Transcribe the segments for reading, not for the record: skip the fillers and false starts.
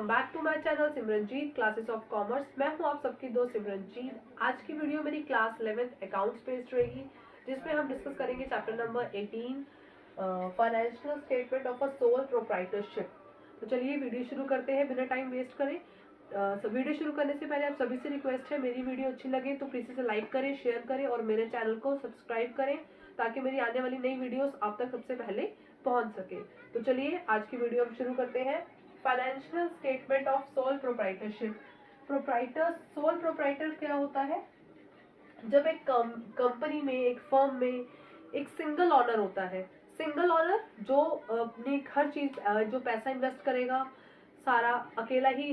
Welcome back to my channel Simranjeet classes of commerce. मैं हूं आप सबकी दोस्त सिमरनजीत। आज की वीडियो मेरी क्लास 11th अकाउंट्स बेस्ड रहेगी, जिसमें हम डिस्कस करेंगे chapter number 18 financial statement of a sole proprietorship. तो चलिए वीडियो शुरू करते हैं बिना टाइम वेस्ट करें। वीडियो शुरू करने से पहले आप सभी से रिक्वेस्ट है, मेरी वीडियो अच्छी लगे तो प्लीज इसे लाइक करें, शेयर करें और मेरे चैनल को सब्सक्राइब करें, ताकि मेरी आने वाली नई वीडियोस आप तक सबसे पहले पहुंच सके। तो चलिए आज की वीडियो हम शुरू करते हैं। Financial statement of sole proprietorship. Proprietor, sole proprietor क्या होता है? जब एक कंपनी में, एक फर्म में एक सिंगल ऑनर होता है। सिंगल ऑनर जो अपनी हर चीज, जो पैसा इन्वेस्ट करेगा सारा अकेला ही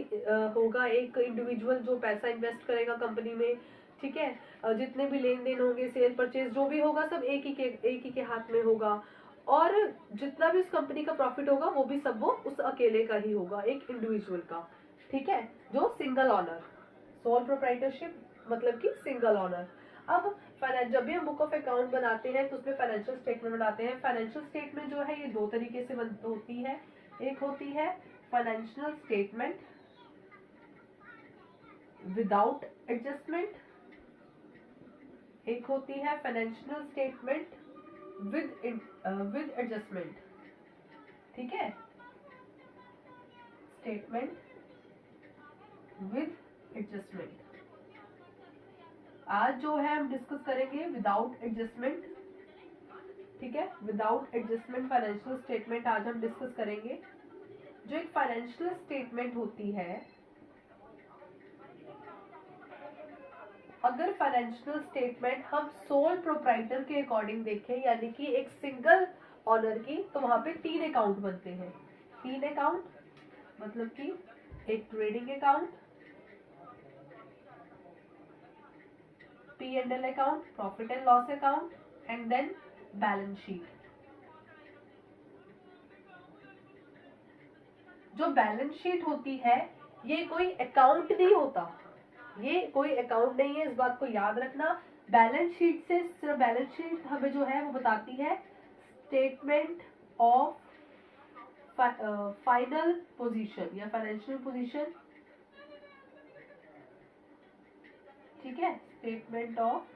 होगा। एक इंडिविजुअल जो पैसा इन्वेस्ट करेगा कंपनी में, ठीक है, जितने भी लेन देन होंगे, सेल परचेज जो भी होगा सब एक ही के हाथ में होगा, और जितना भी उस कंपनी का प्रॉफिट होगा वो भी सब वो उस अकेले का ही होगा, एक इंडिविजुअल का, ठीक है, जो सिंगल ऑनर। सोल प्रोप्राइटरशिप मतलब कि सिंगल ऑनर। अब जब भी हम बुक ऑफ अकाउंट बनाते हैं तो उसमें फाइनेंशियल स्टेटमेंट बनाते हैं। फाइनेंशियल स्टेटमेंट जो है ये दो तरीके से होती है। एक होती है फाइनेंशियल स्टेटमेंट विदाउट एडजस्टमेंट, एक होती है फाइनेंशियल स्टेटमेंट विद एडजस्टमेंट, ठीक है, स्टेटमेंट विद एडजस्टमेंट। आज जो है हम डिस्कस करेंगे विदाउट एडजस्टमेंट, ठीक है, विदाउट एडजस्टमेंट फाइनेंशियल स्टेटमेंट आज हम डिस्कस करेंगे। जो एक फाइनेंशियल स्टेटमेंट होती है, अगर फाइनेंशियल स्टेटमेंट हम सोल प्रोप्राइटर के अकॉर्डिंग देखें, यानी कि एक सिंगल ऑनर की, तो वहां पे 3 अकाउंट बनते हैं। 3 अकाउंट मतलब कि एक trading account, P&L account, profit and loss account, and then balance sheet. जो बैलेंस शीट होती है ये कोई अकाउंट नहीं होता, ये कोई अकाउंट नहीं है, इस बात को याद रखना। बैलेंस शीट से सिर्फ बैलेंस शीट हमें जो है वो बताती है स्टेटमेंट ऑफ फाइनल पोजीशन या फाइनेंशियल पोजीशन, ठीक है, स्टेटमेंट ऑफ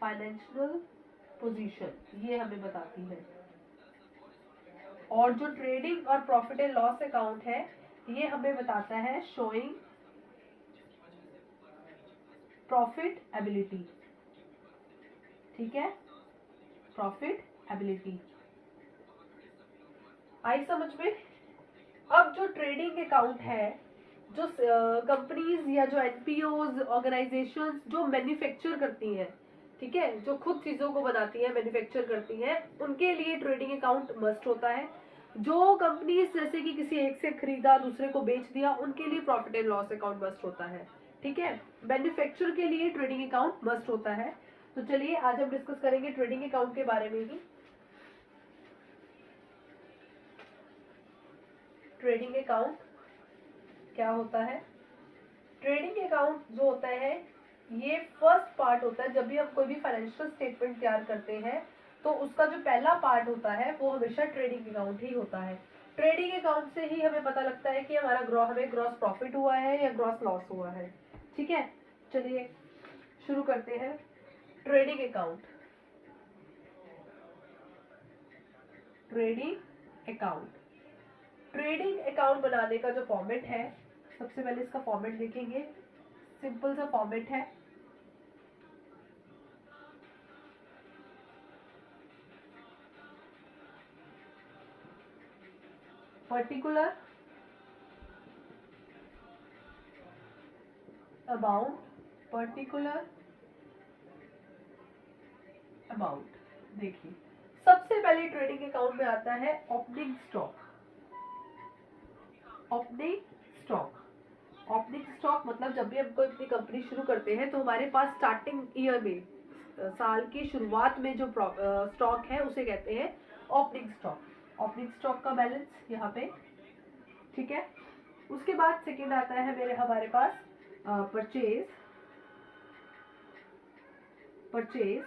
फाइनेंशियल पोजीशन ये हमें बताती है। और जो ट्रेडिंग और प्रॉफिट एंड लॉस अकाउंट है ये हमें बताता है शोइंग प्रॉफिट एबिलिटी, ठीक है, प्रॉफिट एबिलिटी। आई समझ में? अब जो ट्रेडिंग अकाउंट है, जो कंपनीज या जो एनपीओज ऑर्गेनाइजेशंस जो मैन्युफैक्चर करती हैं, ठीक है, जो खुद चीजों को बनाती हैं, मैन्युफैक्चर करती हैं, उनके लिए ट्रेडिंग अकाउंट मस्ट होता है। जो कंपनीज जैसे कि किसी एक से खरीदा दूसरे को बेच दिया, उनके लिए profit and loss account must होता है, ठीक है। मैन्युफैक्चर के लिए ट्रेडिंग अकाउंट मस्ट होता है। तो चलिए आज हम डिस्कस करेंगे ट्रेडिंग अकाउंट के बारे में ही। ट्रेडिंग अकाउंट क्या होता है? ट्रेडिंग अकाउंट जो होता है ये फर्स्ट पार्ट होता है। जब भी हम कोई भी फाइनेंशियल स्टेटमेंट तैयार करते हैं तो उसका जो पहला पार्ट होता है वो हमेशा ट्रेडिंग अकाउंट ही होता है। ट्रेडिंग अकाउंट से ही हमें पता लगता है कि हमें ग्रॉस प्रॉफिट हुआ है या ग्रॉस लॉस हुआ है, ठीक है। चलिए शुरू करते हैं। Trading account, trading account, trading account बनाने का जो फॉर्मेट है, सबसे पहले इसका फॉर्मेट देखेंगे। सिंपल सा फॉर्मेट है। Particular amount, particular amount. देखिए सबसे पहले ट्रेडिंग अकाउंट में आता है opening stock. Opening stock, opening stock मतलब जब भी हम कोई अपनी कंपनी शुरू करते हैं तो हमारे पास स्टार्टिंग ईयर में, साल की शुरुआत में जो स्टॉक है उसे कहते हैं ओपनिंग स्टॉक। ओपनिंग स्टॉक का बैलेंस यहाँ पे, ठीक है। उसके बाद सेकेंड आता है हमारे पास परचेज। परचेज,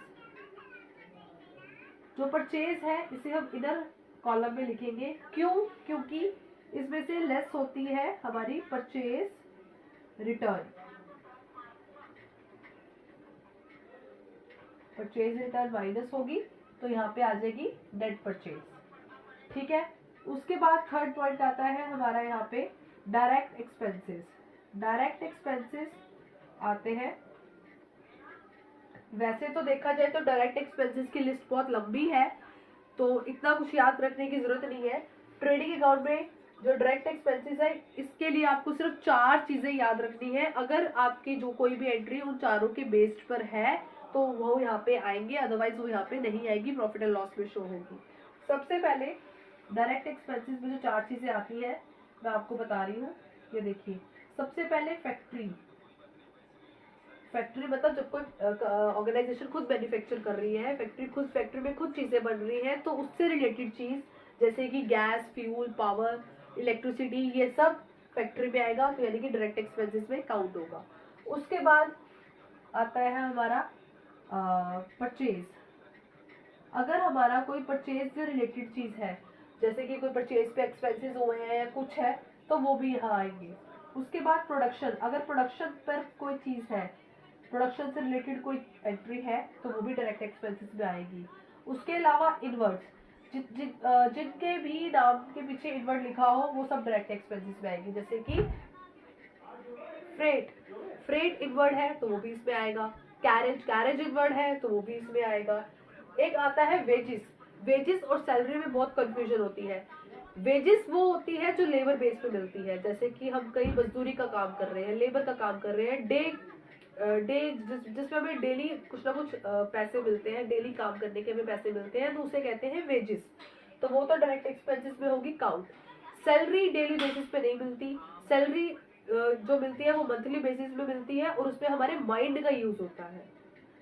जो परचेज है इसे हम इधर कॉलम में लिखेंगे। क्यों? क्योंकि इसमें से लेस होती है हमारी purchase return. Purchase return minus होगी तो यहाँ पे आ जाएगी नेट परचेज। ठीक है, उसके बाद थर्ड पॉइंट आता है हमारा यहाँ पे डायरेक्ट एक्सपेंसेस। डायरेक्ट एक्सपेंसेस आते हैं, वैसे तो देखा जाए तो डायरेक्ट एक्सपेंसेस की लिस्ट बहुत लंबी है, तो इतना कुछ याद रखने की जरूरत नहीं है। ट्रेडिंग अकाउंट में जो डायरेक्ट एक्सपेंसेस है, इसके लिए आपको सिर्फ 4 चीजें याद रखनी है। अगर आपकी जो कोई भी एंट्री उन चारों के बेस्ड पर है तो वो यहाँ पे आएंगे, अदरवाइज वो यहाँ पे नहीं आएगी, प्रॉफिट एंड लॉस में शो होगी। सबसे पहले डायरेक्ट एक्सपेंसेस में जो 4 चीजें आती है मैं आपको बता रही हूँ। ये देखिए, सबसे पहले फैक्ट्री। फैक्ट्री मतलब जब कोई ऑर्गेनाइजेशन खुद मैन्युफैक्चर कर रही है, फैक्ट्री में खुद चीजें बन रही हैं, तो उससे रिलेटेड चीज जैसे कि गैस, फ्यूल, पावर, इलेक्ट्रिसिटी, ये सब फैक्ट्री में आएगा, तो यानी कि डायरेक्ट एक्सपेंसेस में काउंट होगा। उसके बाद आता है हमारा परचेज। अगर हमारा कोई परचेज से रिलेटेड चीज है, जैसे कि कोई परचेज पे एक्सपेंसेस हुए हैं या कुछ है, तो वो भी यहाँ आएंगे। उसके बाद प्रोडक्शन, अगर प्रोडक्शन पर कोई चीज है, प्रोडक्शन से रिलेटेड कोई एंट्री है, तो वो भी डायरेक्ट एक्सपेंसेस में आएगी। उसके अलावा इनवर्ड्स, जिनके भी नाम के पीछे इनवर्ड लिखा हो वो सब डायरेक्ट एक्सपेंसेस में आएगी। जैसे कि फ्रेट इनवर्ड है तो वो भी इसमें आएगा, कैरेज इनवर्ड है तो वो भी इसमें आएगा। एक आता है वेजेस और सैलरी में बहुत कंफ्यूजन होती है। वेजेस वो होती है जो लेबर बेस पे मिलती है, जैसे कि हम कहीं मजदूरी का काम कर रहे हैं, लेबर का काम कर रहे हैं, जिसमें हमें डेली कुछ ना कुछ पैसे मिलते हैं, डेली काम करने के हमें पैसे मिलते हैं, तो उसे कहते हैं वेजेस। तो वो तो डायरेक्ट एक्सपेंसेस में होगी काउंट। सैलरी डेली बेसिस पे नहीं मिलती, सैलरी जो मिलती है वो मंथली बेसिस में मिलती है, और उसमें हमारे माइंड का यूज होता है,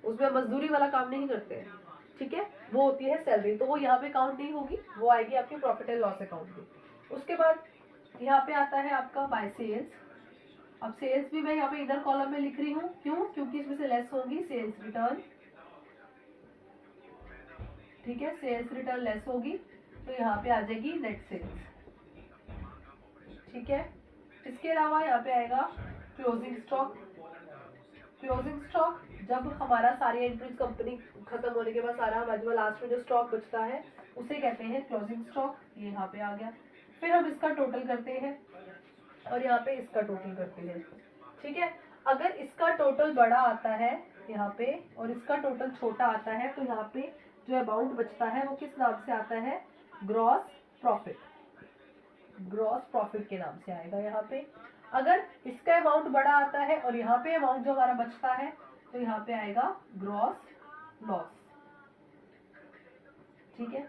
उसमें मजदूरी वाला काम नहीं करते हैं। ठीक है, वो होती है सैलरी, तो वो यहाँ पे काउंट नहीं होगी, वो आएगी आपकी प्रॉफिट एंड लॉस अकाउंट में। उसके बाद यहाँ पे आता है आपका बाय सेल्स। अब सेल्स भी मैं यहाँ पे इधर कॉलम में लिख रही हूँ, क्यों? क्योंकि इसमें से लेस होगी सेल्स रिटर्न। ठीक है, सेल्स रिटर्न लेस होगी तो यहाँ पे आ जाएगी नेट सेल्स। ठीक है, इसके अलावा यहाँ पे आएगा क्लोजिंग स्टॉक। क्लोजिंग स्टॉक जब हमारा सारी एंट्रीज कंपनी खत्म होने के बाद सारा हमारे जो लास्ट में जो स्टॉक बचता है उसे कहते हैं क्लोजिंग स्टॉक। ये यहाँ पे आ गया। फिर हम इसका टोटल करते हैं और यहाँ पे इसका टोटल करते हैं। ठीक है, अगर इसका टोटल बड़ा आता है यहाँ पे और इसका टोटल छोटा आता है, तो यहाँ पे जो अमाउंट बचता है वो किस नाम से आता है? Gross profit. ग्रॉस प्रॉफिट के नाम से आएगा यहाँ पे। अगर इसका अमाउंट बड़ा आता है और यहाँ पे अमाउंट जो हमारा बचता है, तो यहाँ पे आएगा ग्रॉस लॉस। ठीक है,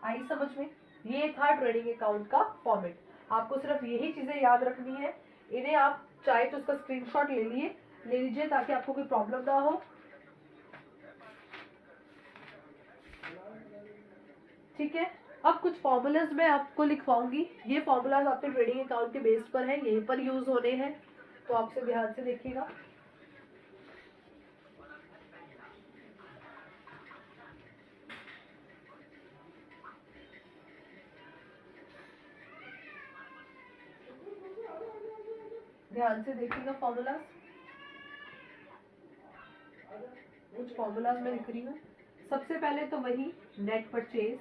आई समझ में? ये था ट्रेडिंग अकाउंट का फॉर्मेट। आपको सिर्फ यही चीजें याद रखनी है, इन्हें आप चाहे तो उसका स्क्रीनशॉट ले लीजिए ताकि आपको कोई प्रॉब्लम ना हो। ठीक है, अब कुछ फॉर्मूलाज मैं आपको लिखवाऊंगी। ये फॉर्मूलाज आपके ट्रेडिंग अकाउंट के बेस पर है, यहीं पर यूज होने हैं, तो आपसे ध्यान से देखिएगा। ध्यान से देखिएगा फॉर्मूलाज। कुछ फॉर्मूलाज मैं लिख रही हूँ। सबसे पहले तो वही नेट परचेज।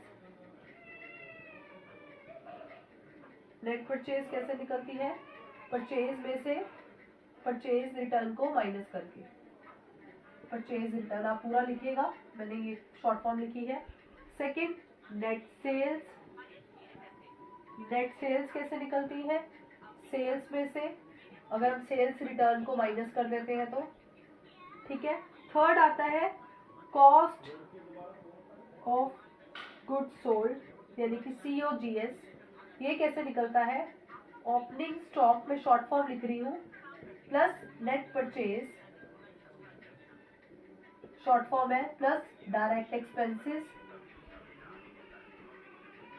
नेट परचेज कैसे निकलती है? परचेज में से परचेज रिटर्न को माइनस करके। परचेज रिटर्न आप पूरा लिखिएगा, मैंने ये शॉर्ट फॉर्म लिखी है। Second, net sales. Net sales कैसे निकलती है? सेल्स में से अगर हम सेल्स रिटर्न को माइनस कर देते हैं तो। ठीक है, थर्ड आता है कॉस्ट ऑफ गुड्स सोल्ड यानी कि COGS। ये कैसे निकलता है? ओपनिंग स्टॉक में शॉर्ट फॉर्म लिख रही हूँ, plus net purchase, short form है, plus direct expenses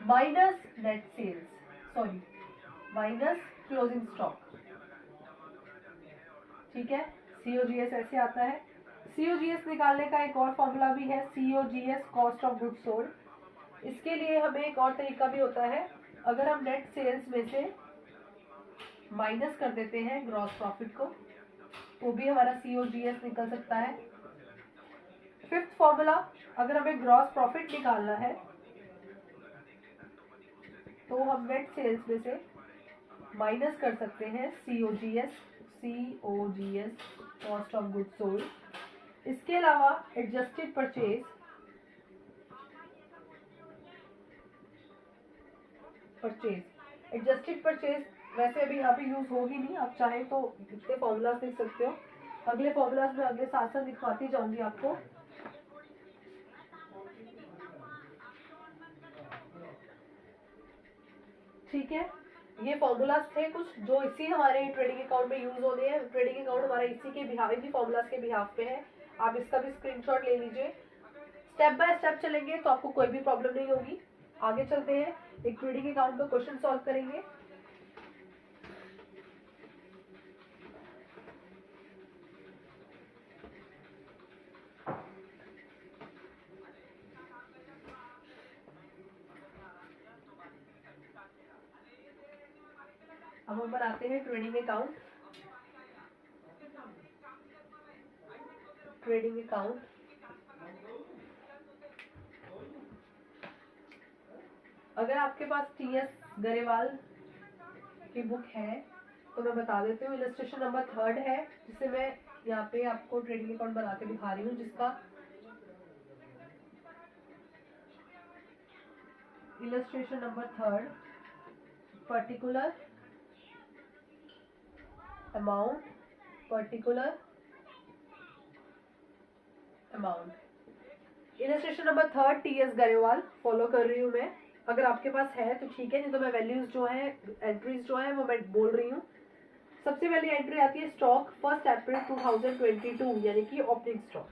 minus net sales, sorry minus closing stock. ठीक है, COGS ऐसे आता है। COGS निकालने का एक और फॉर्मूला भी है, COGS cost of goods sold. इसके लिए हमें एक और तरीका भी होता है, अगर हम नेट सेल्स में से माइनस कर देते हैं ग्रॉस प्रॉफिट को तो भी हमारा COGS निकल सकता है। फिफ्थ फॉर्मूला, अगर हमें ग्रॉस प्रॉफिट निकालना है तो हम नेट सेल्स में से माइनस कर सकते हैं COGS, cost of goods sold. इसके अलावा एडजस्टेड परचेज, एडजस्टेड परचेज वैसे अभी यहाँ पे यूज होगी नहीं, आप चाहें तो इतने फॉर्मूलाज लिख सकते हो। अगले फॉर्मूलाज में अगले साथ साथ दिखवाती जाऊंगी आपको। ठीक है, ये फॉर्मूलाज थे कुछ जो इसी हमारे ट्रेडिंग अकाउंट में यूज होने हैं। ट्रेडिंग अकाउंट हमारा इसी के बिहाफ, इसी फॉर्मूलाज के बिहाफ पे है। आप इसका भी स्क्रीनशॉट ले लीजिए। स्टेप बाय स्टेप चलेंगे तो आपको कोई भी प्रॉब्लम नहीं होगी। आगे चलते हैं, एक ट्रेडिंग अकाउंट का क्वेश्चन सॉल्व करेंगे। अब हम बनाते हैं ट्रेडिंग अकाउंट। ट्रेडिंग अकाउंट अगर आपके पास TS गरेवाल की बुक है तो मैं बता देती हूँ। इलस्ट्रेशन नंबर 3 है, जिसे मैं यहाँ पे आपको ट्रेडिंग अकाउंट बना के दिखा रही हूँ, जिसका illustration number 3, particular amount, particular amount. Illustration number 3 TS Grewal follow कर रही हूँ मैं। अगर आपके पास है तो ठीक है, नहीं तो मैं वैल्यूज जो है, एंट्रीज जो है वो मैं बोल रही हूँ। सबसे पहली एंट्री आती है स्टॉक 1 अप्रैल 2022, यानी कि ओपनिंग स्टॉक।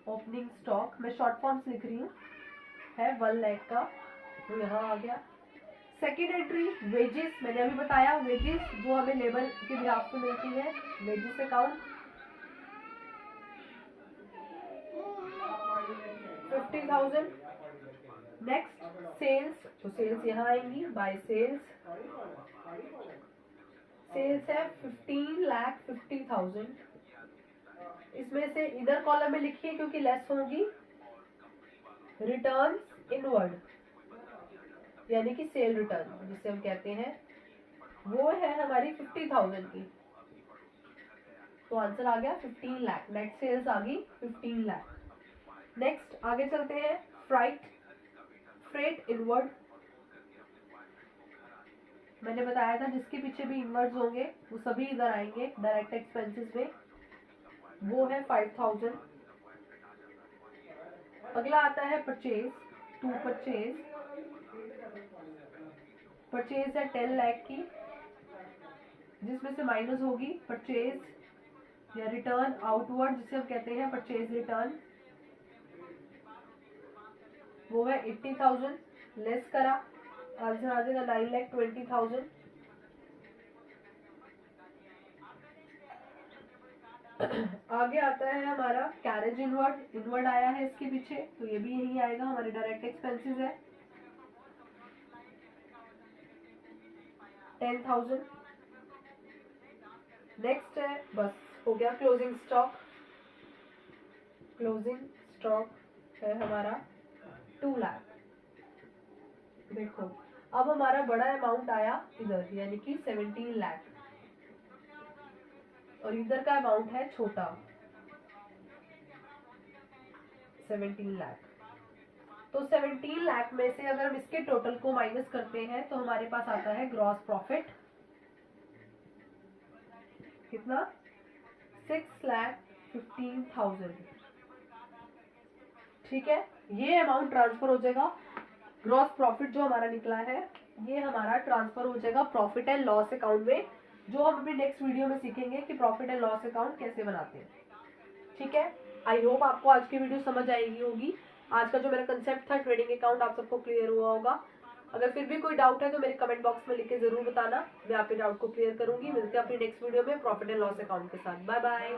ओपनिंग स्टॉक मैं शॉर्ट फॉर्म्स लिख रही हूँ, है 1 लाख का, तो यहाँ आ गया। सेकेंड एंट्री वेजेस, मैंने अभी बताया वेजेस जो हमें लेबर के बिहाफ पे मिलती है, वेजेस अकाउंट 50,000। नेक्स्ट सेल्स, तो सेल्स यहाँ आएंगी, बाय सेल्स है 15,50,000। इसमें से इधर कॉलम में लिखिए क्योंकि लेस होगी रिटर्न्स इनवर्ड, यानी कि सेल रिटर्न जिसे हम कहते हैं, वो है हमारी 50,000 की। तो आंसर आ गया 15 लाख। नेट सेल्स आ गई 15 लाख। नेक्स्ट आगे चलते हैं, फ्रेट इनवर्ड। मैंने बताया था जिसके पीछे भी इनवर्ड्स होंगे वो सभी इधर आएंगे डायरेक्ट एक्सपेंसेस में, वो है 5,000। अगला आता है परचेज, परचेज है 10 लाख की, जिसमें से माइनस होगी परचेज या रिटर्न आउटवर्ड, जिसे हम कहते हैं परचेज रिटर्न, वो है 80,000। लेस करा, आंसर आ जाएगा 9,20,000। आगे आता है हमारा कैरेज इनवर्ड आया है इसके पीछे, तो ये भी यही आएगा, हमारे डायरेक्ट एक्सपेंसेस है 10,000। नेक्स्ट है, बस हो गया, क्लोजिंग स्टॉक है हमारा 2 लाख। देखो अब हमारा बड़ा अमाउंट आया इधर, यानी कि 17 लाख, और इधर का अमाउंट है छोटा 17 लाख। तो 17 लाख में से अगर हम इसके टोटल को माइनस करते हैं तो हमारे पास आता है ग्रॉस प्रॉफिट कितना, 6,15,000। ठीक है, ये अमाउंट ट्रांसफर हो जाएगा, ग्रॉस प्रॉफिट जो हमारा निकला है ये हमारा ट्रांसफर हो जाएगा प्रॉफिट एंड लॉस अकाउंट में, जो हम अपनी नेक्स्ट वीडियो में सीखेंगे कि प्रॉफिट एंड लॉस अकाउंट कैसे बनाते हैं। ठीक है, आई होप आपको आज की वीडियो समझ आएगी होगी। आज का जो मेरा कंसेप्ट था ट्रेडिंग अकाउंट आप सबको क्लियर हुआ होगा। अगर फिर भी कोई डाउट है तो मेरे कमेंट बॉक्स में लिख के जरूर बताना, मैं आपके डाउट को क्लियर करूंगी। मिलते हैं अपनी नेक्स्ट वीडियो में प्रॉफिट एंड लॉस अकाउंट के साथ। Bye bye.